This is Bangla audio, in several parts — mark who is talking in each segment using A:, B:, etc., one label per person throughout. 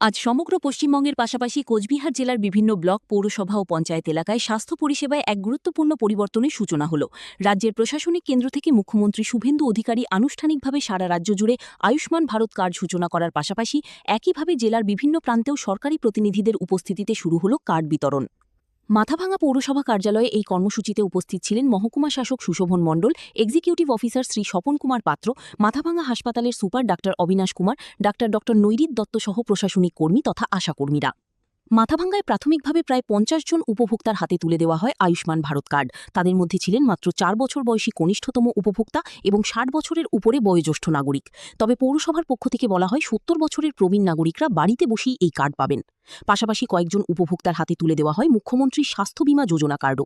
A: আজ সমগ্র পশ্চিমবঙ্গের পাশাপাশি কোচবিহার জেলার বিভিন্ন ব্লক পৌরসভা ও পঞ্চায়েত এলাকায় স্বাস্থ্য পরিষেবায় এক গুরুত্বপূর্ণ পরিবর্তনের সূচনা হল। রাজ্যের প্রশাসনিক কেন্দ্র থেকে মুখ্যমন্ত্রী শুভেন্দু অধিকারী আনুষ্ঠানিকভাবে সারা রাজ্য জুড়ে আয়ুষ্মান ভারত কার্ড সূচনা করার পাশাপাশি একইভাবে জেলার বিভিন্ন প্রান্তেও সরকারি প্রতিনিধিদের উপস্থিতিতে শুরু হল কার্ড বিতরণ। মাথাভাঙা পৌরসভা কার্যালয়ে এই কর্মসূচিতে উপস্থিত ছিলেন মহকুমা শাসক সুশোভন মণ্ডল, এক্সিকিউটিভ অফিসার শ্রী স্বপন কুমার পাত্র, মাথাভাঙা হাসপাতালের super doctor Abinash Kumar, doctor Nairit Dutta সহ প্রশাসনিক কর্মী তথা আশাকর্মীরা। মাথাভাঙ্গায় প্রাথমিকভাবে প্রায় ৫০ জন উপভোক্তার হাতে তুলে দেওয়া হয় আয়ুষ্মান ভারত কার্ড। তাদের মধ্যে ছিলেন মাত্র ৪ বছর বয়সী কনিষ্ঠতম উপভোক্তা এবং ৬০ বছরের উপরে বয়োজ্যেষ্ঠ নাগরিক। তবে পৌরসভার পক্ষ থেকে বলা হয় ৭০ বছরের প্রবীণ নাগরিকরা বাড়িতে বসেই এই কার্ড পাবেন। পাশাপাশি কয়েকজন উপভোক্তার হাতে তুলে দেওয়া হয় মুখ্যমন্ত্রীর স্বাস্থ্য বীমা যোজনা কার্ডও।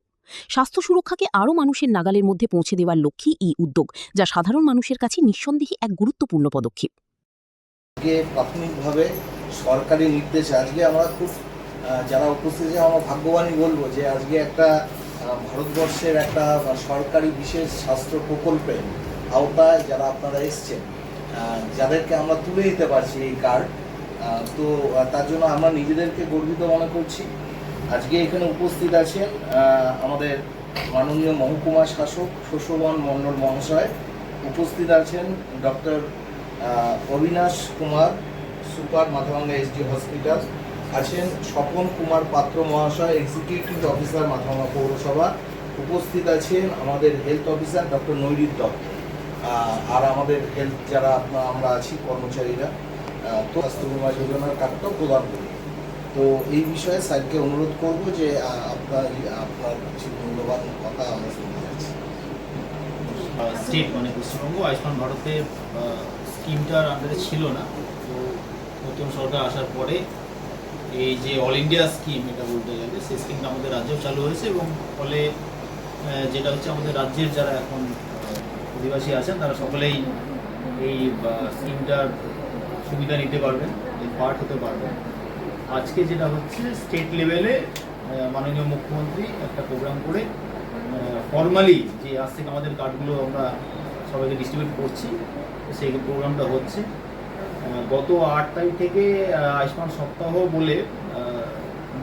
A: স্বাস্থ্য সুরক্ষাকে আরও মানুষের নাগালের মধ্যে পৌঁছে দেওয়ার লক্ষ্যেই এই উদ্যোগ, যা সাধারণ মানুষের কাছে নিঃসন্দেহে এক গুরুত্বপূর্ণ পদক্ষেপ।
B: প্রাথমিকভাবে সরকারি নির্দেশে আজকে আমরা খুব যারা উপস্থিত আমরা ভাগ্যবানই বলবো যে আজকে একটা ভারতবর্ষের একটা সরকারি বিশেষ স্বাস্থ্য প্রকল্পের আওতায় যারা আপনারা এসছেন, যাদেরকে আমরা তুলে দিতে পারছি এই কার্ড, তো তার জন্য আমরা নিজেদেরকে গর্বিত মনে করছি। আজকে এখানে উপস্থিত আছেন আমাদের মাননীয় মহকুমা শাসক সুশোভন মণ্ডল মহাশয়, উপস্থিত আছেন doctor Abinash Kumar, super Mathabhanga SD hospital, আছেন স্বপন কুমার পাত্র মহাশয়, এক্সিকিউটিভ অফিসার মাথাভাঙ্গা পৌরসভা, উপস্থিত আছেন আমাদের health officer doctor Nairit Dutta, আর আমাদের হেলথ যারা আমরা আছি কর্মচারীরা, তো স্বাস্থ্য বীমা যোজনার কার্ডটাও প্রদান করি। তো এই বিষয়ে স্যারকে অনুরোধ করব যে আপনার কিছু মূল্যবান কথা আমরা শুনতে চাচ্ছি।
C: স্টেট মানে পশ্চিমবঙ্গ আয়ুষ্মান ভারতের স্কিমটার আন্ডারে ছিল না, তো নতুন সরকার আসার পরে এই যে অল ইন্ডিয়া স্কিম, এটা বলতে গেলে সেই স্কিমটা আমাদের রাজ্যেও চালু হয়েছে এবং ফলে যেটা হচ্ছে আমাদের রাজ্যের যারা এখন অধিবাসী আছেন তারা সকলেই এই স্কিমটার সুবিধা নিতে পারবেন, এই পার্ট হতে পারবেন। আজকে যেটা হচ্ছে স্টেট লেভেলে মাননীয় মুখ্যমন্ত্রী একটা প্রোগ্রাম করে ফর্মালি যে আজ থেকে আমাদের কার্ডগুলো আমরা সবাইকে ডিস্ট্রিবিউট করছি, সেই প্রোগ্রামটা হচ্ছে। গত ৮ তারিখ থেকে আয়ুষ্মান সপ্তাহ বলে,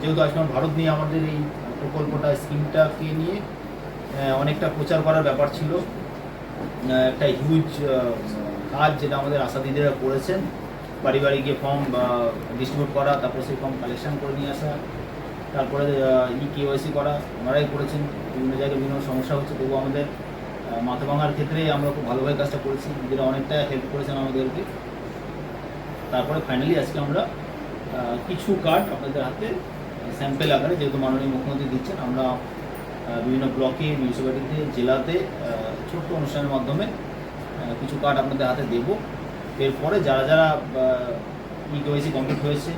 C: যেহেতু আয়ুষ্মান ভারত নিয়ে আমাদের এই প্রকল্পটা স্কিমটাকে নিয়ে অনেকটা প্রচার করার ব্যাপার ছিল, একটা হিউজ কাজ যেটা আমাদের আশা দিদিরা করেছেন, বাড়ি বাড়ি গিয়ে ফর্ম ডিস্ট্রিবিউট করা, তারপর সেই ফর্ম কালেকশন করে নিয়ে আসা, তারপরে KYC করা ওনারাই করেছেন। বিভিন্ন জায়গায় বিভিন্ন সমস্যা হচ্ছে, তবুও আমাদের মাথাভাঙার ক্ষেত্রে আমরা খুব ভালোভাবে কাজটা করেছি, দিদিরা অনেকটা হেল্প করেছেন আমাদেরকে। তারপরে ফাইনালি আজকে আমরা কিছু কার্ড আপনাদের হাতে স্যাম্পেল আকারে, যেহেতু মাননীয় মুখ্যমন্ত্রী দিচ্ছেন, আমরা বিভিন্ন ব্লকে, মিউনিসিপ্যালিটিতে, জেলাতে ছোট্ট অনুষ্ঠানের মাধ্যমে কিছু কার্ড আপনাদের হাতে দেব। এরপরে যারা যারা KYC কমপ্লিট হয়েছে,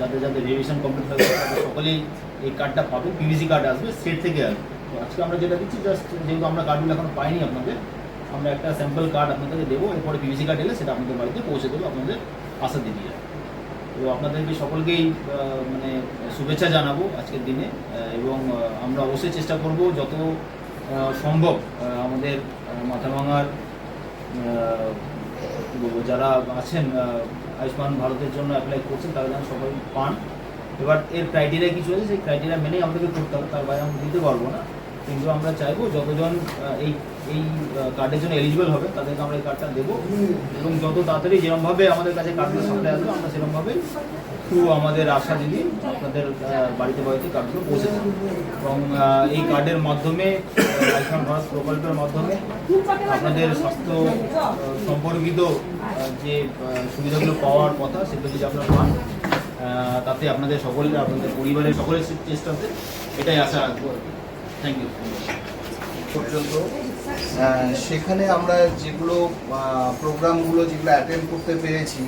C: যাদের যাদের ভেরিফিকেশন কমপ্লিট হয়েছে, তাদের সকলেই এই কার্ডটা পাবে। PVC কার্ড আসবে, স্টেট থেকে আসবে। তো আজকে আমরা যেটা দিচ্ছি, জাস্ট যেহেতু আমরা কার্ডগুলো এখনো পাইনি আপনাদের, আমরা একটা স্যাম্পল কার্ড আপনাদেরকে দেবো। এরপরে PVC কার্ড এলে সেটা আপনাদের বাড়িতে পৌঁছে দেবো আপনাদের আশা দিদিরা। তো আপনাদেরকে সকলকেই মানে শুভেচ্ছা জানাবো আজকের দিনে, এবং আমরা অবশ্যই চেষ্টা করব যত সম্ভব আমাদের মাথাভাঙার যারা আছেন আয়ুষ্মান ভারতের জন্য অ্যাপ্লাই করছেন, তারা যেন সবাই পান। এবার এর ক্রাইটেরিয়া কিছু আছে, সেই ক্রাইটেরিয়া মেনেই আমাদেরকে করতে হবে, তার বাইরে আমরা দিতে পারবো না। কিন্তু আমরা চাইবো যতজন এই কার্ডের জন্য এলিজিবল হবে তাদেরকে আমরা এই কার্ডটা দেবো, এবং যত তাড়াতাড়ি যেরকমভাবে আমাদের কাছে কার্ডগুলো সামনে আসবে আমরা সেরকমভাবে থ্রু আমাদের আশা দিদি আপনাদের বাড়িতে বাড়িতে কার্ডগুলো পৌঁছে দেবো। এবং এই কার্ডের মাধ্যমে, আয়ুষ্মান ভারত প্রকল্পের মাধ্যমে আপনাদের স্বাস্থ্য সম্পর্কিত যে সুবিধাগুলো পাওয়ার কথা সেগুলো যদি আপনারা পান, তাতে আপনাদের সকলের, আপনাদের পরিবারের সকলের চেষ্টাতে এটাই আশা রাখবো। Thank you.
B: পর্যন্ত সেখানে আমরা যেগুলো প্রোগ্রামগুলো যেগুলো অ্যাটেন্ড করতে পেরেছি,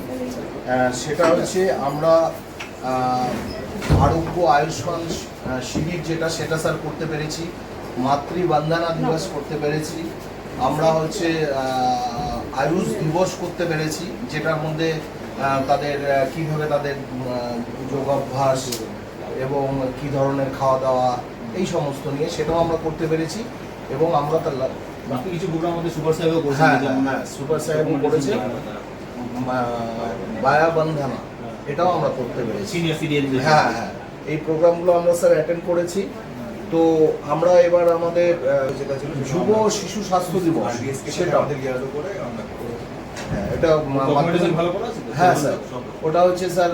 B: সেটা হচ্ছে আমরা আরোগ্য আয়ুষ্মান শিবির যেটা, সেটা স্যার করতে পেরেছি। মাতৃবন্দনা দিবস করতে পেরেছি। আমরা হচ্ছে আয়ুষ দিবস করতে পেরেছি, যেটার মধ্যে তাদের কীভাবে তাদের যোগাভ্যাস এবং কী ধরনের খাওয়া দাওয়া এই সমস্ত নিয়ে সেটাও আমরা করতে পেরেছি। এবং আমরা তার
C: বাকি কিছু প্রোগ্রাম আমাদের সুপার সাহেবও করেছে,
B: সুপার সাহেবও করেছে, বায়া বন্ধনা এটাও আমরা করতে পেরেছি।
C: Senior citizen.
B: হ্যাঁ হ্যাঁ, এই প্রোগ্রামগুলো আমরা স্যার অ্যাটেন্ড করেছি। তো আমরা এবার আমাদের যুব শিশু স্বাস্থ্য দিবস সেটা হ্যাঁ, এটা মাধ্যমিক
C: ভালো করা আছে তো?
B: হ্যাঁ স্যার, ওটা হচ্ছে স্যার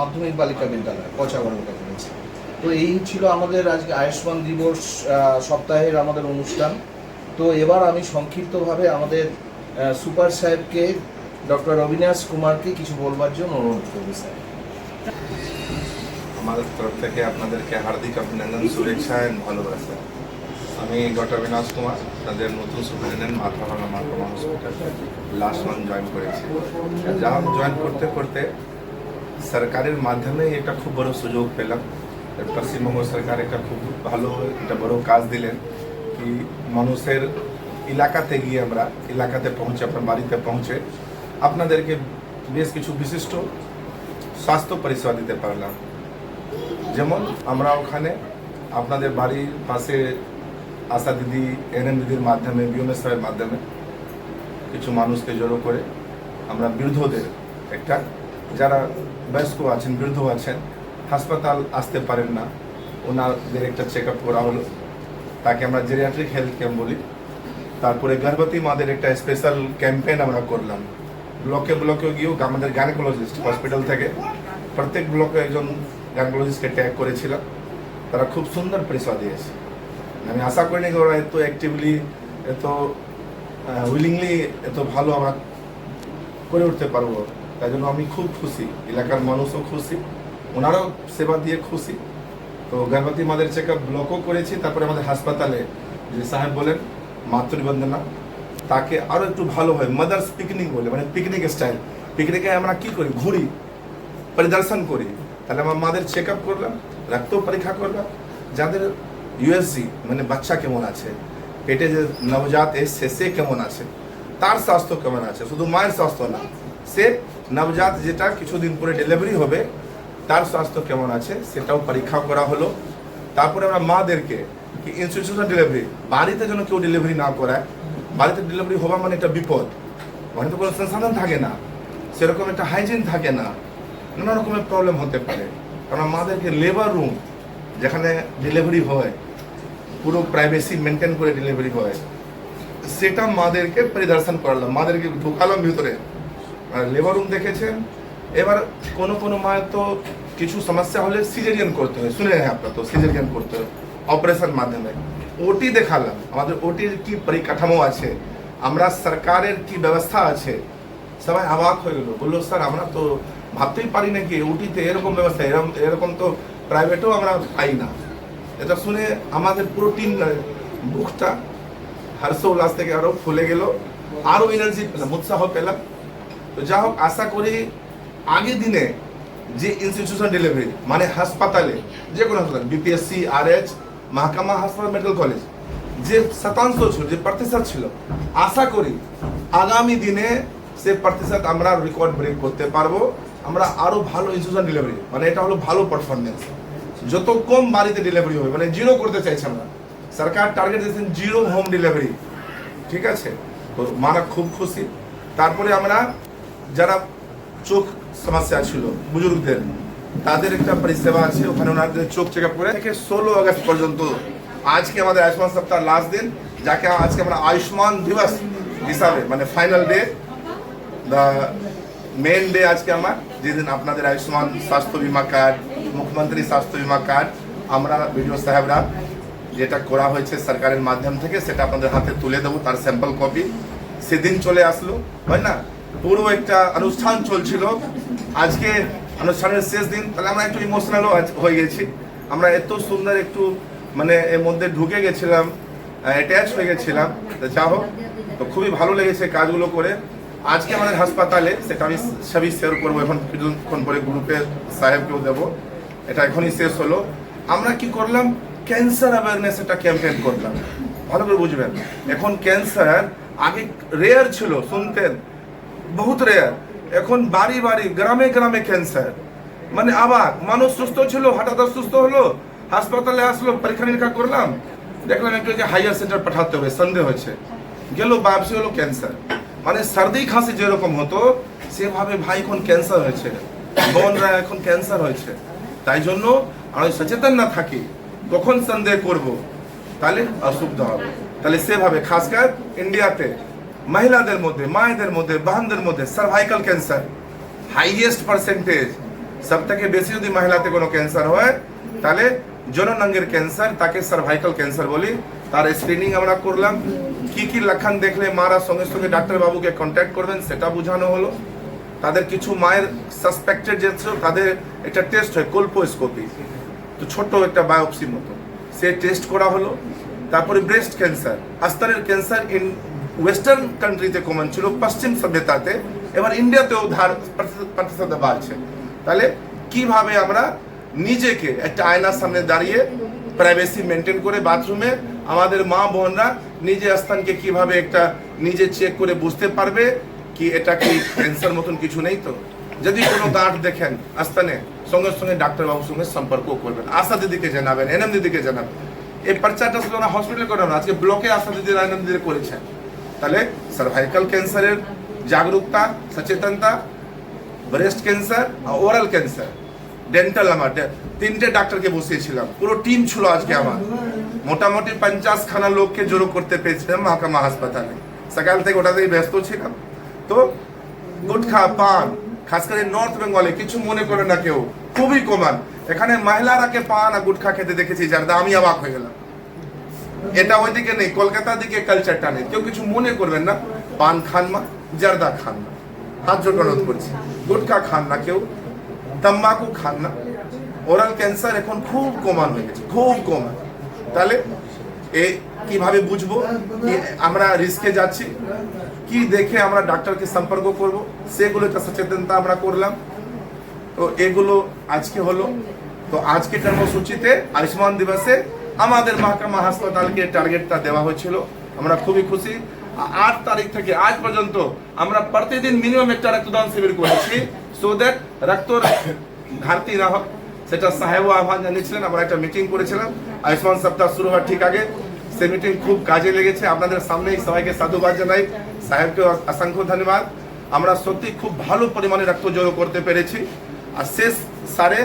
B: মাধ্যমিক বালিকা বিদ্যালয় পচাগড়টা করেছে। তো এই ছিল আমাদের আজকে আয়ুষ্মান দিবস সপ্তাহের আমাদের অনুষ্ঠান। তো এবার আমি সংক্ষিপ্তভাবে আমাদের সুপার সাহেবকে ডক্টর অবিনাশ কুমারকে কিছু বলবার জন্য অনুরোধ করবো স্যার।
D: আমাদের তরফ থেকে আপনাদেরকে হার্দিক অভিনন্দন, শুভেচ্ছা এবং ভালোবাসা। আমি ডক্টর অবিনাশ কুমার, তাদের নতুন সুপারিনটেন্ডেন্ট মাথাভাঙা মহকুমা হসপিটাল লাস্ট মান্থ জয়েন করেছি। যা জয়েন করতে করতে সরকারের মাধ্যমে একটা খুব বড় সুযোগ পেলাম। পশ্চিমবঙ্গ সরকার একটা খুব ভালো একটা বড় কাজ দিলেন কি মানুষের এলাকাতে গিয়ে আমরা এলাকাতে পৌঁছে আপনার বাড়িতে পৌঁছে আপনাদেরকে বেশ কিছু বিশিষ্ট স্বাস্থ্য পরিষেবা দিতে পারলাম। যেমন আমরা ওখানে আপনাদের বাড়ির পাশে আশা দিদি, এনএম দিদির মাধ্যমে, বিএমএস সাহেবের মাধ্যমে কিছু মানুষকে জড়ো করে আমরা বৃদ্ধদের একটা, যারা বয়স্ক আছেন, বৃদ্ধ আছেন, হাসপাতাল আসতে পারেন না, ওনাদের একটা চেক আপ করা হলো, তাকে আমরা জেরিয়াট্রিক হেলথ ক্যাম্প বলি। তারপরে গর্ভবতী মাদের একটা স্পেশাল ক্যাম্পেইন আমরা করলাম। ব্লকে ব্লকে গিয়েও আমাদের গাইনোকোলজিস্ট হসপিটাল থেকে প্রত্যেক ব্লকে একজন গাইনোকোলজিস্টকে ট্যাগ করেছিলাম। তারা খুব সুন্দর পরিষেবা দিয়েছে। আমি আশা করিনি ওরা এত অ্যাক্টিভলি, এত উইলিংলি, এত ভালো আমরা করে উঠতে পারবো। তাই জন্য আমি খুব খুশি, এলাকার মানুষও খুশি, ওনারাও সেবা দিয়ে খুশি। তো গর্ভবতী মাদের চেক আপ ব্লকও করেছি। তারপরে আমাদের হাসপাতালে যে সাহেব বলেন মাতৃবন্দনা, তাকে আরও একটু ভালো হয়, মাদার্স পিকনিক বলে, মানে পিকনিক স্টাইল। পিকনিকে আমরা কি করি, ঘুরি, পরিদর্শন করি। তাহলে আমার মাদের চেক আপ করলাম, রক্ত পরীক্ষা করলাম, যাদের ইউএসজি মানে বাচ্চা কেমন আছে, পেটে যে নবজাত এসছে সে কেমন আছে, তার স্বাস্থ্য কেমন আছে, শুধু মায়ের স্বাস্থ্য না, সে নবজাত যেটা কিছুদিন পরে ডেলিভারি হবে তার স্বাস্থ্য কেমন আছে সেটাও পরীক্ষা করা হলো। তারপরে আমরা মাদেরকে কি ইনস্টিটিউশনাল ডেলিভারি, বাড়িতে যেন কেউ ডেলিভারি না করায়। বাড়িতে ডেলিভারি হওয়া মানে একটা বিপদ, মানে তো কোনো সংসাধন থাকে না, সেরকম একটা হাইজিন থাকে না, নানা রকমের প্রবলেম হতে পারে। কারণ মাদেরকে লেবার রুম যেখানে ডেলিভারি হয়, পুরো প্রাইভেসি মেনটেন করে ডেলিভারি হয়, সেটা মাদেরকে পরিদর্শন করালাম, মাদেরকে ঢুকালাম ভিতরে, লেবার রুম দেখেছেন। এবার কোনো কোনো মায়ের তো কিছু সমস্যা হলে সিজারিয়ান করতে হয়, শুনে নেয় আপনার, তো সিজারিয়ান করতে হয় অপারেশন মাধ্যমে। ওটি দেখালাম, আমাদের ওটির কি পরিকাঠামো আছে, আমরা সরকারের কি ব্যবস্থা আছে। সবাই অবাক হয়ে গেলো, বললো স্যার আমরা তো ভাবতেই পারি না কি ওটিতে এরকম ব্যবস্থা, এরকম তো প্রাইভেটেও আমরা পাই না। এটা শুনে আমাদের পুরো টিম বুকটা হর্ষ উল্লাস থেকে আরও ফুলে গেল, আরও এনার্জি পেলাম, উৎসাহ পেলাম। তো যা হোক, আশা করি আগের দিনে যে ইনস্টিটিউশন ডেলিভারি মানে হাসপাতালে, যে কোনো হাসপাতাল, বিপিএসসি, আরএইচ, মহকুমা হাসপাতাল, মেডিকেল কলেজ, যে শতাংশ ছিল, যে প্রতিশত ছিল, আশা করি আগামী দিনে সে প্রতিশত আমরা রেকর্ড ব্রেক করতে পারবো। আমরা আরও ভালো ইনস্টিটিউশন ডেলিভারি, মানে এটা হলো ভালো পারফরমেন্স, যত কম বাড়িতে ডেলিভারি হবে, মানে জিরো করতে চাইছে আমরা। সরকার টার্গেট দিয়েছেন জিরো হোম ডেলিভারি, ঠিক আছে। তো মারা খুব খুশি। তারপরে আমরা যারা চোখ সমস্যা ছিল বুজুর্গদের, তাদের একটা পরিষেবা আছে, ওখানে ওনাদের চোখ চেক আপ করে থেকে 16 আগস্ট পর্যন্ত। আজকে আমাদের আয়ুষ্মান সপ্তাহ লাস্ট দিন, যাকে আজকে আমরা আয়ুষ্মান দিবস হিসাবে, মানে final day, the main day আজকে আমার, যেদিন আপনাদের আয়ুষ্মান স্বাস্থ্য বিমা কার্ড, মুখ্যমন্ত্রী স্বাস্থ্য বিমা কার্ড আমরা বিডিও সাহেবরা যেটা করা হয়েছে সরকারের মাধ্যম থেকে, সেটা আপনাদের হাতে তুলে দেবো, তার স্যাম্পল কপি। সেদিন চলে আসলো, হয় না, পুরো একটা অনুষ্ঠান চলছিল। আজকে অনুষ্ঠানের শেষ দিন, তাহলে আমরা একটু ইমোশনালও হয়ে গেছি। আমরা এত সুন্দর একটু মানে এর মধ্যে ঢুকে গেছিলাম, অ্যাটাচ হয়ে গেছিলাম। তো যা হোক, তো খুবই ভালো লেগেছে কাজগুলো করে। আজকে আমাদের হাসপাতালে, সেটা আমি সবই শেয়ার করবো এখন কিছুক্ষণ পরে, গ্রুপের সাহেবকেও দেবো, এটা এখনই শেষ হলো। আমরা কি করলাম, ক্যান্সার অ্যাওয়ারনেস একটা ক্যাম্পেইন করলাম। ভালো করে বুঝবেন, এখন ক্যান্সার আগে রেয়ার ছিল, শুনতেন বহুত রেয়ার, এখন বাড়ি বাড়ি, গ্রামে গ্রামে ক্যান্সার। মানে আবার মানুষ সুস্থ ছিল, হঠাৎ অসুস্থ হলো, হাসপাতালে আসলো, পরীক্ষা নিরীক্ষা করলাম, দেখলাম একটু যে হাইয়ার সেন্টার পাঠাতে হবে, সন্দেহ হয়েছে, গেল বাপসি হলো ক্যান্সার। মানে সর্দি খাঁসি যেরকম হতো সেভাবে ভাই এখন ক্যান্সার হয়েছে। বোনরা এখন ক্যান্সার হয়েছে, তাই জন্য আমি সচেতন না থাকি কখন সন্দেহ করব তাহলে অসুবিধা হবে। তাহলে সেভাবে খাসকার ইন্ডিয়াতে মহিলাদের মধ্যে, মায়েদের মধ্যে, বাহানদের মধ্যে সার্ভাইকাল ক্যান্সার হাইয়েস্ট পার্সেন্টেজ, সব থেকে বেশি যদি মহিলাতে কোনো ক্যান্সার হয় তাহলে জননাঙ্গের ক্যান্সার, তাকে সার্ভাইকাল ক্যান্সার বলি। তার স্ক্রিনিং আমরা করলাম, কি লক্ষণ দেখলে মারা সঙ্গে সঙ্গে ডাক্তারবাবুকে কন্ট্যাক্ট করবেন সেটা বোঝানো হলো। তাদের কিছু মায়ের সাসপেক্টেড যে তাদের একটা টেস্ট হয় কোলপোস্কোপি, তো ছোট একটা বায়োপসির মতো, সে টেস্ট করা হলো। তারপরে ব্রেস্ট ক্যান্সার, স্তনের ক্যান্সার ইন ওয়েস্টার্ন কান্ট্রিতে কমন ছিল, পশ্চিম সভ্যতাতে, এবার ইন্ডিয়াতেও প্রতিশত বাড়ছে। তাহলে কিভাবে আমরা নিজেকে একটা আয়নার সামনে দাঁড়িয়ে প্রাইভেসি মেনটেন করে বাথরুমে আমাদের মা বোনরা নিজের স্থানকে কিভাবে একটা নিজে চেক করে বুঝতে পারবে কি এটা কি ক্যান্সার মতন কিছু নেই তো। যদি কোনো গাঁট দেখেন স্থানে সঙ্গে সঙ্গে ডাক্তারবাবুর সঙ্গে সম্পর্ক করবেন, আশা দিদিকে জানাবেন, এনএম দিদিকে জানাবেন। এই প্রচারটা শুধু ওরা হসপিটালে করেন, আজকে ব্লকে আশা দিদিরা এনএম দিদি করেছেন। তাহলে সার্ভাইকাল ক্যান্সারের জাগরুকতা, সচেতনতা, ব্রেস্ট ক্যান্সার আর ওরাল ক্যান্সার, ডেন্টাল, আমার 3টে ডাক্তারকে বসিয়েছিলাম, পুরো টিম ছিল আজকে আমার, মোটামুটি 50খানা লোককে জড়ো করতে পেরেছিলাম মহকুমা হাসপাতালে। সকাল থেকে ওটাতেই ব্যস্ত ছিলাম। তো গুটখা, পান, খাস করে নর্থ বেঙ্গলে কিছু মনে করে না কেউ, খুবই কমান। এখানে মহিলারাকে পান আর গুটখা খেতে দেখেছি যারা, আমি অবাক হয়ে গেলাম। এটা ওইদিকে নেই, কলকাতার দিকে কালচারটা নেই। কেউ কিছু মনে করবেন না, পান খান না, জারদা খান না, হাত জোর অনুরোধ করছি, গুটখা খান না কেউ, তম্বাকু খান না। ওরাল ক্যান্সার এখন খুব কমান হয়ে গেছে, খুব কমান। তাহলে এই কিভাবে বুঝবো কি আমরা রিস্কে যাচ্ছি, কি দেখে আমরা ডাক্তারকে সম্পর্ক করব, সেগুলো একটা সচেতনতা আমরা করলাম। তো এগুলো আজকে হলো। তো আজকে কর্মসূচিতে আয়ুষ্মান দিবসে আমাদের মহকুমা হাসপাতালকে টার্গেটটা দেওয়া হয়েছিল, আমরা খুবই খুশি। 8 তারিখ থেকে আজ পর্যন্ত আমরা প্রতিদিন মিনিমাম একটা রক্তদান শিবির করেছি, সো দ্যাট রক্ত ঘাটতি না হয়। সেটা সাহেবও আহ্বান জানিয়েছিলেন, আমরা একটা মিটিং করেছিলাম আয়ুষ্মান সপ্তাহ শুরু হওয়ার ঠিক আগে। সে মিটিং খুব কাজে লেগেছে, আপনাদের সামনেই সবাইকে সাধুবাদ জানাই, সাহেবকে অসংখ্য ধন্যবাদ। আমরা সত্যি খুব ভালো পরিমাণে রক্ত জড়ো করতে পেরেছি। আর শেষ সারে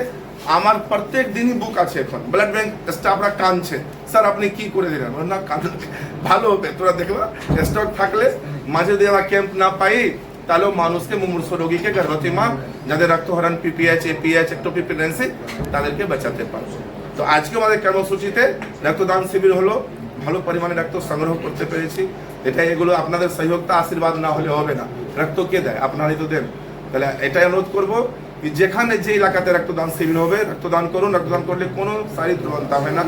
D: আমার প্রত্যেক দিনই বুক আছে, এখন ব্লাড ব্যাংক স্টাফরা কাঁদছে, স্যার আপনি কি করে দিলেন না, কাঁদ ভালো হবে, তোরা দেখবা স্টক থাকলে মাঝে দেওয়া ক্যাম্প না পাই তাহলেও মানুষকে, মুমূর্ষ রোগীকে, গর্ভবতী মা যাদের রক্তহরণ, পিপিএইচ, এপিএইচ, একটোপিক প্রেগন্যান্সি, তাদেরকে বাঁচাতে পারবো। তো আজকে আমাদের কর্মসূচিতে রক্তদান শিবির হলো, ভালো পরিমাণে রক্ত সংগ্রহ করতে পেরেছি। এটাই, এগুলো আপনাদের সহযোগিতা আশীর্বাদ না হলে হবে না। রক্ত কে দেয়? আপনারাই তো দেন। তাহলে এটাই অনুরোধ করবো যেখানে যে এলাকাতে রক্তদান শিবির হবে রক্তদান করুন। রক্তদান করলে কোনো শারীরিক দুর্বলতা হবে না,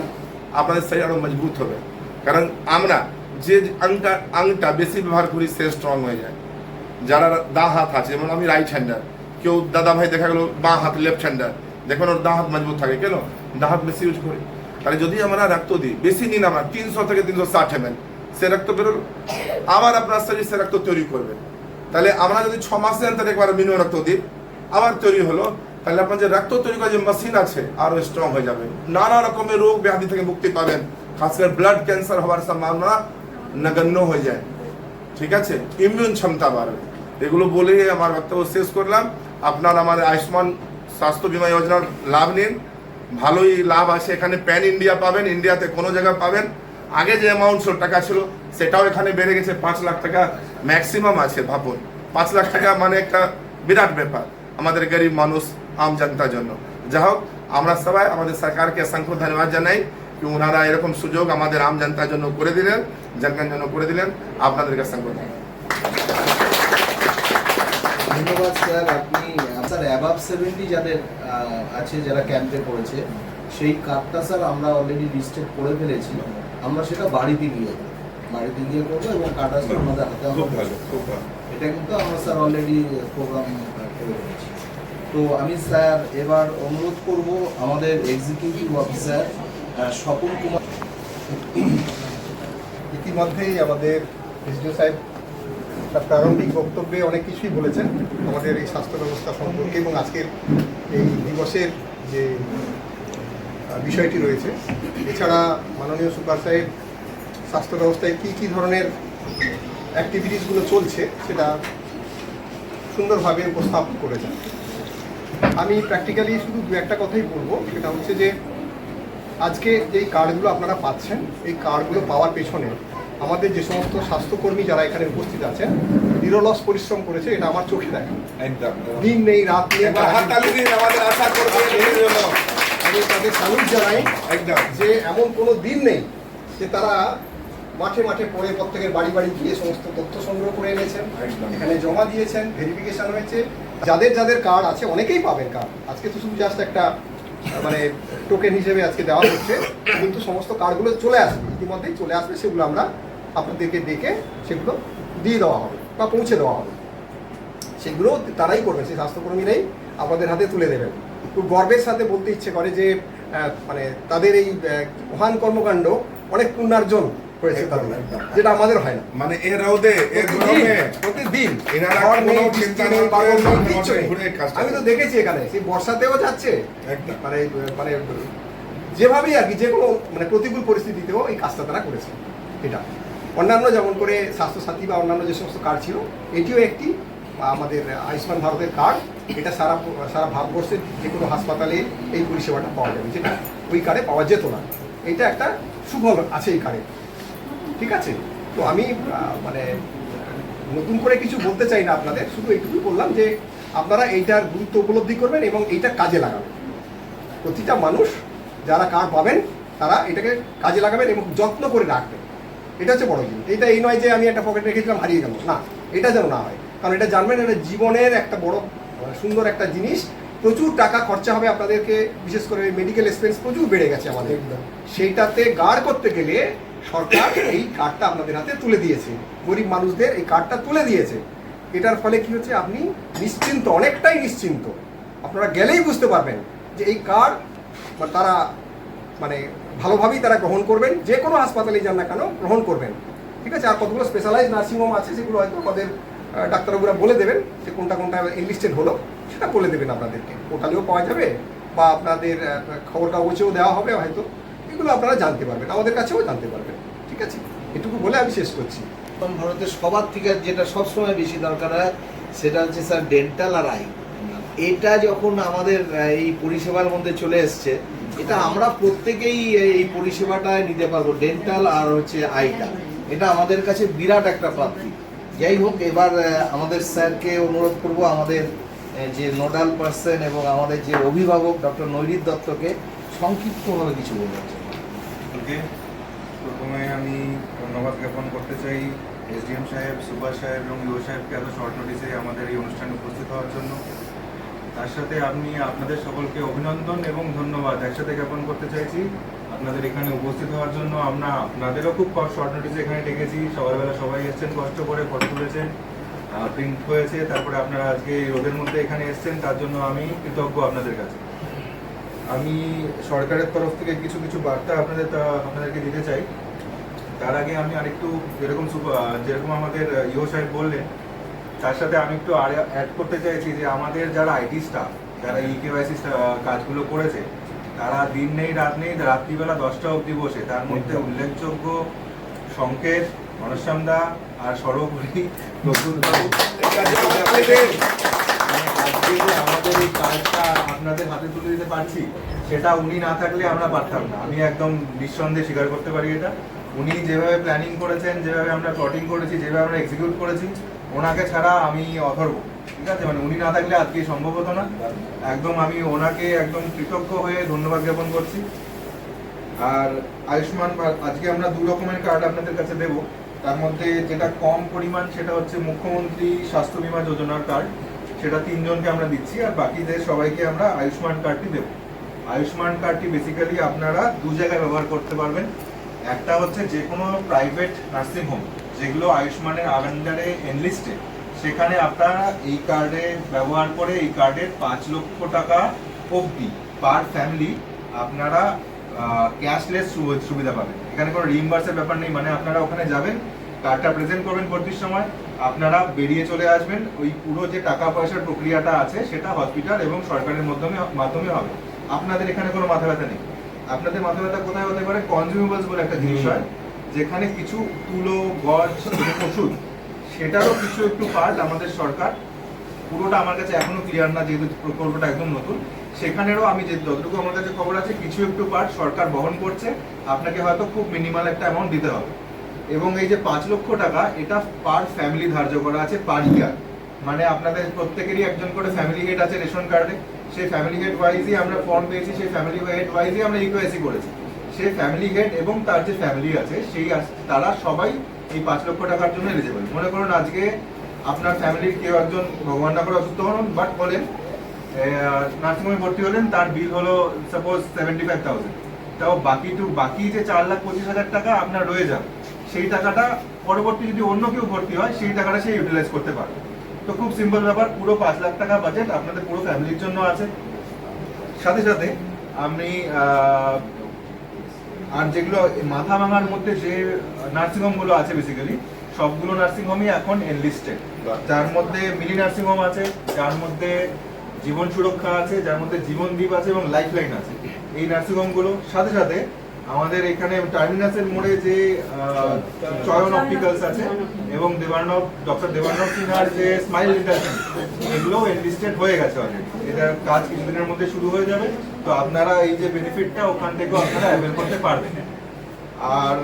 D: আপনাদের শরীর আরো মজবুত হবে। কারণ আমরা যে আংটা বেশি ব্যবহার করি সে স্ট্রং হয়ে যায়। যারা দা হাত আছে, যেমন আমি রাইট হ্যান্ডার, কেউ দাদা ভাই দেখা গেলো বাঁ হাত, লেফট হ্যান্ডার, দেখুন ওর দা হাত মজবুত থাকে, কেন দা হাত বেশি ইউজ করি। তাহলে যদি আমরা রক্ত দিই, বেশি নিন, আমরা 300 থেকে 360 ml, সে রক্ত বেরোল, আবার আপনার শরীর সে রক্ত তৈরি করবে। তাহলে আমরা যদি 6 মাসের অন্তর একবার মিনিমাম রক্ত দিই, আবার তৈরি হলো, তাহলে আপনার যে রক্ত তৈরি করার যে মেশিন আছে আরো স্ট্রং হয়ে যাবে, নানা রকমের রোগ ব্যাধি থেকে মুক্তি পাবেন, খাস করে ব্লাড ক্যান্সার হওয়ার সম্ভাবনা নগণ্য হয়ে যায়। ঠিক আছে, ইমিউন ক্ষমতা বাড়বে। এগুলো বলে আমার বক্তব্য শেষ করলাম। আপনার আমাদের আয়ুষ্মান স্বাস্থ্য বীমা যোজনার লাভ নিন, ভালোই লাভ আছে। এখানে প্যান ইন্ডিয়া পাবেন, ইন্ডিয়াতে কোনো জায়গায় পাবেন। আগে যে অ্যামাউন্ট টাকা ছিল সেটাও এখানে বেড়ে গেছে, 5 লাখ টাকা ম্যাক্সিমাম আছে। ভাবুন, 5 লাখ টাকা মানে একটা বিরাট ব্যাপার আমাদের গরিব মানুষ, আম জনতার জন্য। যা হোক, আমরা সবাই আমাদের সরকারকে অসংখ্য ধন্যবাদ জানাই কি ওনারা এরকম সুযোগ আমাদের আম জনতার জন্য করে দিলেন, জনগণ জন্য করে দিলেন। আপনাদেরকে অসংখ্য ধন্যবাদ।
B: ধন্যবাদ স্যার। আপনি স্যার অ্যাবাভ 70 যাদের আছে, যারা ক্যাম্পে পড়েছে, সেই কার্ডটা স্যার আমরা অলরেডি রিস্টেট করে ফেলেছি। আমরা সেটা বাড়িতে গিয়ে করবো এবং কার্ডটা স্যার আমাদের হাতে
D: খুব ভালো, খুব ভালো।
B: এটা কিন্তু আমরা স্যার অলরেডি প্রোগ্রাম করে ফেলেছি। তো আমি স্যার এবার অনুরোধ করব আমাদের এক্সিকিউটিভ অফিসার স্বপন কুমার।
E: ইতিমধ্যেই আমাদের এসডিও সাহেব তার প্রারম্ভিক বক্তব্যে অনেক কিছুই বলেছেন আমাদের এই স্বাস্থ্য ব্যবস্থা সম্পর্কে এবং আজকের এই দিবসের যে বিষয়টি রয়েছে। এছাড়া মাননীয় সুপার সাহেব স্বাস্থ্য ব্যবস্থায় কী ধরনের অ্যাক্টিভিটিসগুলো চলছে সেটা সুন্দরভাবে উপস্থাপন করেছেন। আমি প্র্যাকটিক্যালি শুধু দু একটা কথাই বলবো, সেটা হচ্ছে যে আজকে যেই কার্ডগুলো আপনারা পাচ্ছেন, এই কার্ডগুলো পাওয়ার পেছনে আমাদের যে সমস্ত স্বাস্থ্যকর্মী যারা এখানে উপস্থিত আছেন নিরলস পরিশ্রম করেছে, এটা আমার চোখে দেখা।
D: একদম
E: দিন নেই রাত নেই,
D: হাততালি দিন আমাদের আশা করবে এর জন্য।
E: আমি তাদের স্যালুট জানাই
D: একদম
E: যে এমন কোনো দিন নেই যে তারা মাঠে মাঠে পড়ে প্রত্যেকের বাড়ি বাড়ি গিয়ে সমস্ত তথ্য সংগ্রহ করে এনেছেন,
D: একদম।
E: এখানে জমা দিয়েছেন, ভেরিফিকেশন হয়েছে। যাদের যাদের কার্ড আছে অনেকেই পাবেন কার্ড, আজকে তো শুধু জাস্ট একটা মানে টোকেন হিসেবে আজকে দেওয়া হচ্ছে, কিন্তু সমস্ত কার্ডগুলো চলে আসবে, ইতিমধ্যেই চলে আসবে। সেগুলো আমরা আপনাদেরকে ডেকে সেগুলো দিয়ে দেওয়া হবে বা পৌঁছে দেওয়া হবে। সেগুলো তারাই করবেন, সেই স্বাস্থ্যকর্মীরাই আপনাদের হাতে তুলে দেবেন। খুব গর্বের সাথে বলতে ইচ্ছে করে যে মানে তাদের এই মহান কর্মকাণ্ড অনেক পুণ্যার্জন হয়েছে তাদের, যেটা আমাদের হয় না।
D: মানে এ রোদে এ গরমে
E: প্রতিদিন
D: এনারা
E: ঝড়
D: কোনো
E: নেই,
D: চিন্তা
E: বৃষ্টি
D: না
E: নেই,
D: করে
E: বাদল নেই,
D: মাঠে
E: কিচ্ছু
D: মাঠে
E: নেই।
D: ঘুরে কাজটা
E: আমি তো
D: করে।
E: দেখেছি এখানে সেই বর্ষাতেও যাচ্ছে,
D: একদম।
E: মানে মানে যেভাবেই আর কি, যে কোনো মানে প্রতিকূল পরিস্থিতিতেও এই কাজটা তারা করেছে। এটা অন্যান্য যেমন করে স্বাস্থ্যসাথী বা অন্যান্য যে সমস্ত কার্ড ছিল, এটিও একটি আমাদের আয়ুষ্মান ভারতের কার্ড। এটা সারা ভারতবর্ষের যে কোনো হাসপাতালে এই পরিষেবাটা পাওয়া যাবে, যেটা ওই কার্ডে পাওয়া যেত না। এটা একটা সুফল আছে এই কার্ডে, ঠিক আছে? তো আমি মানে নতুন করে কিছু বলতে চাই না আপনাদের, শুধু এইটুকুই বললাম যে আপনারা এইটার গুরুত্ব উপলব্ধি করবেন এবং এইটা কাজে লাগাবেন। প্রতিটা মানুষ যারা কার্ড পাবেন তারা এটাকে কাজে লাগাবেন এবং যত্ন করে রাখবেন। এটা হচ্ছে বড় জিনিস। এটা এই নয় যে আমি একটা পকেটে রেখেছিলাম হারিয়ে গেল, না, এটা যেন না হয়। কারণ এটা জানবেন, এটা জীবনের একটা বড় সুন্দর একটা জিনিস। প্রচুর টাকা খরচা হবে আপনাদেরকে, বিশেষ করে মেডিকেল এক্সপেন্স প্রচুর বেড়ে গেছে আমাদের, সেইটাতে গার্ড করতে গেলে সরকার এই কার্ডটা আপনাদের হাতে তুলে দিয়েছে, গরিব মানুষদের এই কার্ডটা তুলে দিয়েছে। এটার ফলে কি হচ্ছে, আপনি নিশ্চিন্ত, অনেকটাই নিশ্চিন্ত। আপনারা গেলেই বুঝতে পারবেন যে এই কার্ড তারা মানে ভালোভাবেই তারা গ্রহণ করবেন, যে কোনো হাসপাতালেই যান না কেন গ্রহণ করবেন, ঠিক আছে? আর কতগুলো স্পেশালাইজ নার্সিংহোম আছে, সেগুলো হয়তো আমাদের ডাক্তারবাবুরা বলে দেবেন যে কোনটা কোনটা এনলিস্টেড হলো, সেটা বলে দেবেন আপনাদেরকে। পোর্টালেও পাওয়া যাবে বা আপনাদের খবর কাগজেও দেওয়া হবে হয়তো, এগুলো আপনারা জানতে পারবেন, আমাদের কাছেও জানতে পারবেন, ঠিক আছে? এটুকু বলে আমি শেষ করছি।
B: এখন ভারতের সবার থেকে যেটা সবসময় বেশি দরকার হয় সেটা হচ্ছে স্যার ডেন্টাল আর আই। এটা যখন আমাদের এই পরিষেবার মধ্যে চলে এসছে, এটা আমরা প্রত্যেকেই এই পরিষেবাটা নিতে পারবো, ডেন্টাল আর হচ্ছে আইটা। এটা আমাদের কাছে বিরাট একটা প্রাপ্তি। যাই হোক, এবার আমাদের স্যারকে অনুরোধ করব আমাদের যে নোডাল পার্সন এবং আমাদের যে অভিভাবক ডক্টর নৈরিত দত্তকে সংক্ষিপ্তভাবে কিছু বলবেন।
F: ওকে, প্রথমে আমি ধন্যবাদ জ্ঞাপন করতে চাই এসডিএম সাহেব, সুভাষ সাহেব এবং ইউ সাহেবকে এত শর্ট নোটিসে আমাদের এই অনুষ্ঠানে উপস্থিত হওয়ার জন্য। তার সাথে আমি আপনাদের সকলকে অভিনন্দন এবং ধন্যবাদ একসাথে জ্ঞাপন করতে চাইছি আপনাদের এখানে উপস্থিত হওয়ার জন্য। আমরা আপনাদেরও খুব শর্ট নোটিসে এখানে ডেকেছি, সকালবেলা সবাই এসছেন, কষ্ট করে ফটো তুলেছেন, প্রিন্ট হয়েছে, তারপরে আপনারা আজকে এই রোদের মধ্যে এখানে এসছেন, তার জন্য আমি কৃতজ্ঞ আপনাদের কাছে। আমি সরকারের তরফ থেকে কিছু কিছু বার্তা আপনাদেরকে দিতে চাই। তার আগে আমি আরেকটু যেরকম আমাদের ইও সাহেব বললেন, তার সাথে আমি একটু অ্যাড করতে চাইছি যে আমাদের যারা আইটি স্টাফ, যারা ইকেওয়াইসি কাজগুলো করেছে, তারা দিন নেই রাত নেই, রাত্রিবেলা 10টা অবধি বসে, তার মধ্যে উল্লেখযোগ্য সংকেত, ঘনশ্যামদা আর সর্বোপরি নজরুলবাবু, আজকে যে আমাদের এই কাজটা আপনাদের হাতে তুলে দিতে পারছি, সেটা উনি না থাকলে আমরা পারতাম না। আমি একদম নিঃসন্দেহে স্বীকার করতে পারি এটা। উনি যেভাবে প্ল্যানিং করেছেন, যেভাবে আমরা প্লটিং করেছি, যেভাবে আমরা এক্সিকিউট করেছি, ওনাকে ছাড়া আমি অথর্ব, ঠিক আছে? মানে উনি না থাকলে আজকে সম্ভব হতো না। একদম আমি ওনাকে একদম কৃতজ্ঞ হয়ে ধন্যবাদ জ্ঞাপন করছি। আর আয়ুষ্মান আজকে আমরা 2 রকমের কার্ড আপনাদের কাছে দেব। তার মধ্যে যেটা কম পরিমাণ সেটা হচ্ছে মুখ্যমন্ত্রী স্বাস্থ্য বীমা যোজনার কার্ড, সেটা 3 জনকে আমরা দিচ্ছি, আর বাকিদের সবাইকে আমরা আয়ুষ্মান কার্ডটি দেব। আয়ুষ্মান কার্ডটি বেসিক্যালি আপনারা 2 জায়গায় ব্যবহার করতে পারবেন। একটা হচ্ছে যে কোনো প্রাইভেট নার্সিংহোম যেগুলো আয়ুষ্মানের আন্ডারে এনলিস্টেড, সেখানে আপনারা এই কার্ডে ব্যবহার করে এই কার্ডের 5 লক্ষ টাকা অবধি পার ফ্যামিলি আপনারা ক্যাশলেস সুবিধা পাবেন। এখানে কোনো রিইম্বার্সের ব্যাপার নেই, মানে আপনারা ওখানে যাবেন, কার্ডটা প্রেজেন্ট করবেন ভর্তির সময়, আপনারা বেরিয়ে চলে আসবেন। ওই পুরো যে টাকা পয়সার প্রক্রিয়াটা আছে সেটা হসপিটাল এবং সরকারের মাধ্যমে হবে। আপনাদের এখানে কোনো মাথা ব্যথা নেই। আপনাদের মাথা ব্যথা কোথায় হতে পারে? কনজিউমেবলস বলে একটা জিনিস হয়, যেখানে কিছু তুলো, গজ, ওষুধ, সেটারও কিছু একটু পার্ট আমাদের সরকার পুরোটা আমার কাছে এখনো ক্লিয়ার না, যেহেতু প্রকল্পটা একদম নতুন। সেখানেরও আমি যে যতটুকু আমার কাছে খবর আছে, কিছু একটু পার্ট সরকার বহন করছে, আপনাকে হয়তো খুব মিনিমাল একটা অ্যামাউন্ট দিতে হবে। এবং এই যে 5 লক্ষ টাকা, এটা পার ফ্যামিলি ধার্য করা আছে পার ইয়ার। মানে আপনাদের প্রত্যেকেরই একজন করে ফ্যামিলি হেড আছে রেশন কার্ডে, সেই ফ্যামিলি হেড ওয়াইজই আমরা ফর্ম পেয়েছি, সেই ফ্যামিলি হেড ওয়াইজই আমরা ইউকেএসি করেছি। সেই ফ্যামিলি হেড এবং তার যে ফ্যামিলি আছে তারা সবাই এই 5 লক্ষ টাকার জন্য এলিজিবল। মনে করুন আজকে আপনার ফ্যামিলির কেউ একজন ভগবান না করে অসুস্থ হন, বাট বলেন নার্সিংহোমে ভর্তি হলেন, তার বিল হলো সাপোজ 75,000, তাও বাকি যে 4,25,000 টাকা আপনার রয়ে যাবে, সেই টাকাটা পরবর্তী যদি অন্য কেউ ভর্তি হয় সেই টাকাটা সে ইউটিলাইজ করতে পারবে। তো খুব সিম্পল ব্যাপার, পুরো 5 লাখ টাকা বাজেট আপনাদের পুরো ফ্যামিলির জন্য আছে। সাথে সাথে আমি আর যেগুলো মাথা ভাঙার মধ্যে যে নার্সিংহোমগুলো আছে, বেসিক্যালি সবগুলো নার্সিংহোমই এখন এনলিস্টেড। যার মধ্যে মিনি নার্সিংহোম আছে, যার মধ্যে জীবন সুরক্ষা আছে, যার মধ্যে জীবনদীপ আছে এবং লাইফলাইন আছে। এই নার্সিংহোমগুলো সাথে সাথে আমাদের এখানে টার্মিনাসের মোড়ে যে চয়ন অপটিক্যালস আছে এবং ডক্টর দেবার্ণব সিনহার যে স্মাইল ইন্টারভিউ, এগুলো এনলিস্টেড হয়ে গেছে অলরেডি। এটার কাজ কিছুদিনের মধ্যে শুরু হয়ে যাবে। তো আপনারা এই যে বেনিফিটটা ওখান থেকেও আপনারা অ্যাভেল করতে পারবেন। আর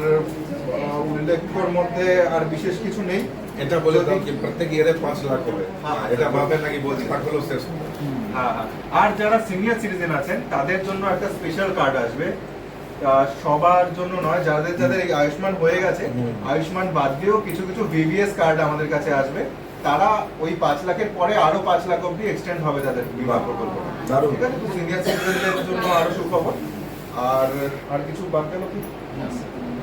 F: উল্লেখ্যর মধ্যে আর বিশেষ কিছু নেই।
D: এটা বলে দাও কি প্রত্যেক ইয়ারে 5 লাখ হবে, এটা ভাবেন নাকি বলছি থাকলেও শেষ।
F: হ্যাঁ, আর যারা সিনিয়র সিটিজেন আছেন তাদের জন্য একটা স্পেশাল কার্ড আসবে, সবার জন্য নয়, যাদের যাদের এই আয়ুষ্মান হয়ে গেছে, আয়ুষ্মান বাদ দিয়েও কিছু কিছু ভিভিএস কার্ড আমাদের কাছে আসবে। তারা ওই 5 লাখের পরে আরো 5 লাখ অব্দি এক্সটেন্ড হবে তাদের বিমা প্রকল্প। ঠিক আছে, তো সিনিয়র সিটিজেনদের জন্য আরো সুখবর। আর কিছু বাদ গেল কি?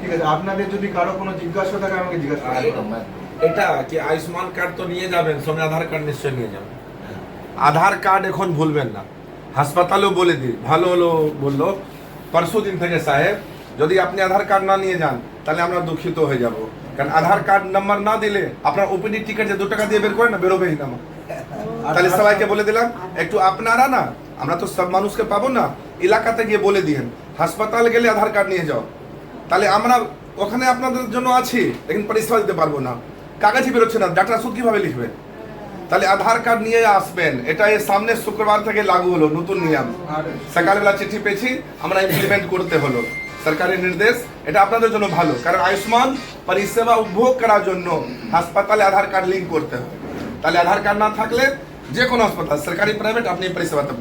F: ঠিক আছে, আপনাদের যদি কারো কোনো জিজ্ঞাসা থাকে আমাকে জিজ্ঞাসা করুন।
G: এটা কি আয়ুষ্মান কার্ড তো নিয়ে যাবেন, সঙ্গে আধার কার্ড নিশ্চয় নিয়ে যাবেন। আধার কার্ড এখন ভুলবেন না। হাসপাতালেও বলে দিই, ভালো হলো বললো পরশু দিন থেকে সাহেব, যদি আপনি আধার কার্ড না নিয়ে যান তাহলে আমরা দুঃখিত হয়ে যাব। কারণ আধার কার্ড নাম্বার না দিলে আপনার ওপিডি টিকিট যে 2 টাকা দিয়ে বের করে না, বেরোবেই না। তাহলে সবাইকে বলে দিলাম, একটু আপনারা না, আমরা তো সব মানুষকে পাবো না, এলাকাতে গিয়ে বলে দিন হাসপাতাল গেলে আধার কার্ড নিয়ে যাও। তাহলে আমরা ওখানে আপনাদের জন্য আছি, লেকিন পরিষেবা দিতে পারবো না, কাগজই বেরোচ্ছে না, ডাক্তার ওষুধ কিভাবে লিখবে? তাহলে আধার কার্ড নিয়ে আসবেন। এটা এর সামনে শুক্রবার থেকে লাগু হলো নতুন নিয়ম। সকালবেলা চিঠি পেয়েছি, আমরা ইমপ্লিমেন্ট করতে হলো, সরকারি নির্দেশ। এটা আপনাদের জন্য ভালো, কারণ আয়ুষ্মান পরিষেবা উপভোগ করার জন্য হাসপাতালে আধার কার্ড লিঙ্ক করতে হবে। তাহলে আধার কার্ড না থাকলে যে কোনো হাসপাতাল, সরকারি প্রাইভেট, আপনি পরিষেবাতে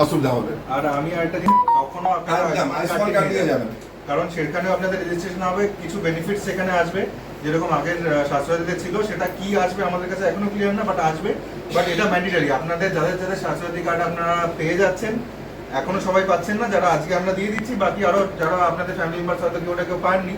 G: অসুবিধা হবে।
F: আর আমি আরেকটা জিনিস, কখনো আপনারা
D: আয়ুষ্মান কার্ড নিয়ে যাবেন,
F: কারণ সেখানেও আপনাদের রেজিস্ট্রেশন হবে, কিছু বেনিফিট সেখানে আসবে, যেরকম আগের স্বাস্থ্যসাথীদের ছিল। সেটা কি আসবে আমাদের কাছে এখনো ক্লিয়ার না, বাট আসবে। বাট এটা ম্যান্ডেটরি, আপনাদের যাদের যাদের স্বাস্থ্যসাথী কার্ড আপনারা পেয়ে যাচ্ছেন, এখনো সবাই পাচ্ছেন না, যারা আজকে আমরা দিয়ে দিচ্ছি, বাকি আরো যারা আপনাদের ফ্যামিলি মেম্বার হয়তো কেউ কেউ পাননি,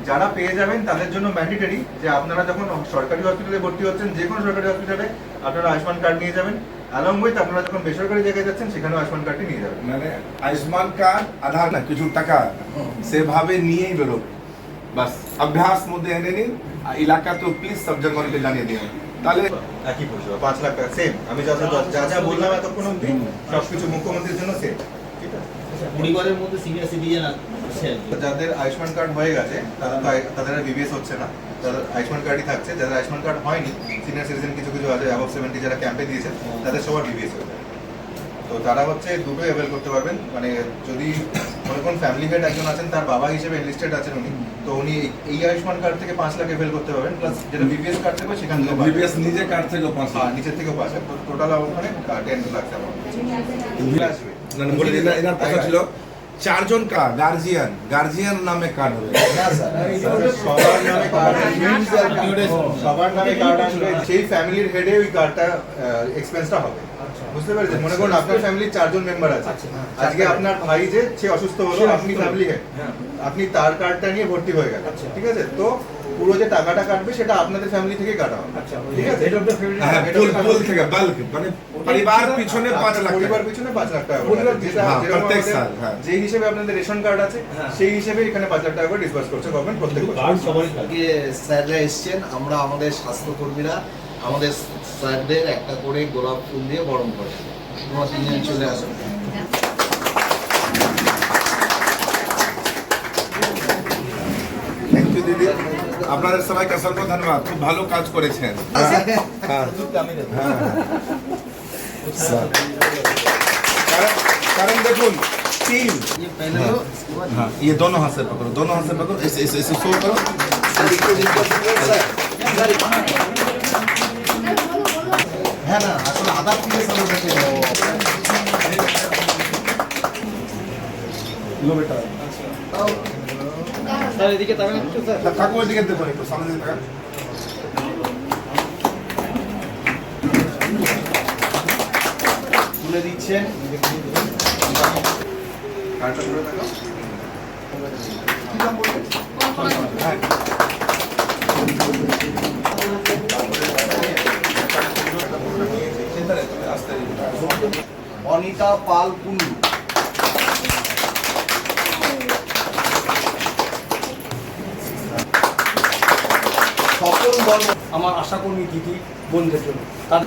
F: যারা পেয়ে যাবেন তাদের জন্য ম্যান্ডেটরি যে আপনারা যখন সরকারি হসপিটালে ভর্তি হচ্ছেন, যে কোনো সরকারি হসপিটালে আপনারা আয়ুষ্মান কার্ড নিয়ে যাবেন। অ্যালং উইথ আপনারা যখন বেসরকারি জায়গায় যাচ্ছেন সেখানেও আয়ুষ্মান কার্ডটি নিয়ে যাবেন।
D: মানে আয়ুষ্মান কার্ড আধার না, কিছু টাকা সেভাবে নিয়েই বেরোবে। বাস অভ্যাস মধ্যে এনে নিন। এলাকা তো প্লিজ সব জনগণকে জানিয়ে দিন, তাহলে
F: একই পরিষেবা 5 লাখ টাকা সেম। আমি যা যা বললাম এতক্ষণ অব্দি সবকিছু মুখ্যমন্ত্রীর জন্য সেম। ঠিক আছে,
C: পরিবারের মধ্যে সিনিয়র সিটিজেন আছে,
F: যাদের আয়ুষ্মান কার্ড হয়ে গেছে তাদের আর বিবিএস হচ্ছে না, যাদের আয়ুষ্মান কার্ডই থাকছে। যাদের আয়ুষ্মান কার্ড হয়নি, সিনিয়র সিটিজেন কিছু কিছু আছে অ্যাবভ 70 যারা ক্যাম্পে দিয়েছে, তাদের সবার বিবিএস হয়ে যায়। তো তারা হচ্ছে দুটোই অ্যাভেল করতে পারবেন। মানে যদি মনে কোন ফ্যামিলি হেড একজন আছেন, তার বাবা হিসেবে এনলিস্টেড আছেন উনি, তো উনি এই আয়ুষ্মান কার্ড থেকে 5 লাখ অ্যাভেল করতে পারবেন, প্লাস যেটা বিবিএস কার্ড থেকে সেখান থেকে
D: বিবিএস নিজে কার্ড থেকে 5 লাখ,
F: নিচের থেকেও 5 লাখ, টোটাল ওখানে 10 লাখ টাকা আসবে।
D: বলে দিন। এনার কথা ছিল 4 জন গার্জিয়ান নামে কার্ড হবে
B: না স্যার,
F: সবার নামে কার্ড আসবে, সবার নামে কার্ড আসবে, সেই ফ্যামিলির হেডে ওই কার্ডটা এক্সপেন্সটা হবে। বুঝতে পেরেছেন? মনে করুন আপনার ফ্যামিলির 4 জন মেম্বার আছে, আজকে আপনার ভাই যে সে অসুস্থ হলো, আপনি ফ্যামিলি হেড, আপনি তার কার্ডটা নিয়ে ভর্তি হয়ে গেল, ঠিক আছে? তো পুরো যে টাকাটা কাটবে সেটা আপনাদের ফ্যামিলি থেকে কাটা হবে, ঠিক আছে?
D: হ্যাঁ, পুল থেকে বাল্ক, মানে পরিবার পিছনে 5 লাখ,
F: পরিবার পিছনে 5 লাখ টাকা, যেটা
D: প্রত্যেক সাল, হ্যাঁ।
F: যে হিসেবে আপনাদের রেশন কার্ড আছে সেই হিসেবে এখানে 5 লাখ টাকা করে ডিসবার্স করছে গভর্নমেন্ট প্রত্যেক বছর।
B: আজকে স্যাররা এসছেন, আমরা আমাদের স্বাস্থ্যকর্মীরা আমাদের স্যারদের একটা করে গোলাপ ফুল দিয়ে বরণ করে। তোমরা 3 জন চলে আসো।
D: থ্যাংক ইউ দিদি।
G: আপনাদের সবাইকে অসংখ্য ধন্যবাদ, খুব ভালো কাজ করেছেন। হ্যাঁ, হ্যাঁ, হ্যাঁ। कारण देखुन टीम, हाँ ये दोनों हाथ से पकड़ो, दोनों हाथ से पकड़ो, ऐसे शो करो।
B: হ্যাঁ না আসলে আদার থেকে
G: लो बेटा
C: স্যার এদিকে তাকান একটু স্যার।
G: থাকো এদিকে দেখো, একটু সামনে দিকে তাকান।
B: তুলে দিচ্ছেন।
E: কার্ডটা ধরে থাকো। কি নাম বললেন?
G: হ্যাঁ। চিন্তা নেই, তুমি আস্তে
B: অনিতা পাল কুন্ডু, স্বপন বর্মন,
E: আমার আশাকর্মী দিদি বোনদের জন্য তার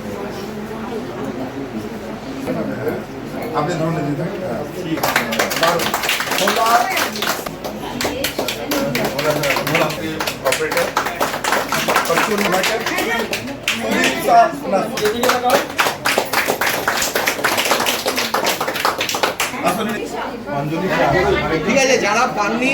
G: আপনি ধরনের দিতে
E: অপারেটর অঞ্জলি
B: ঠিক আছে যারা পাননি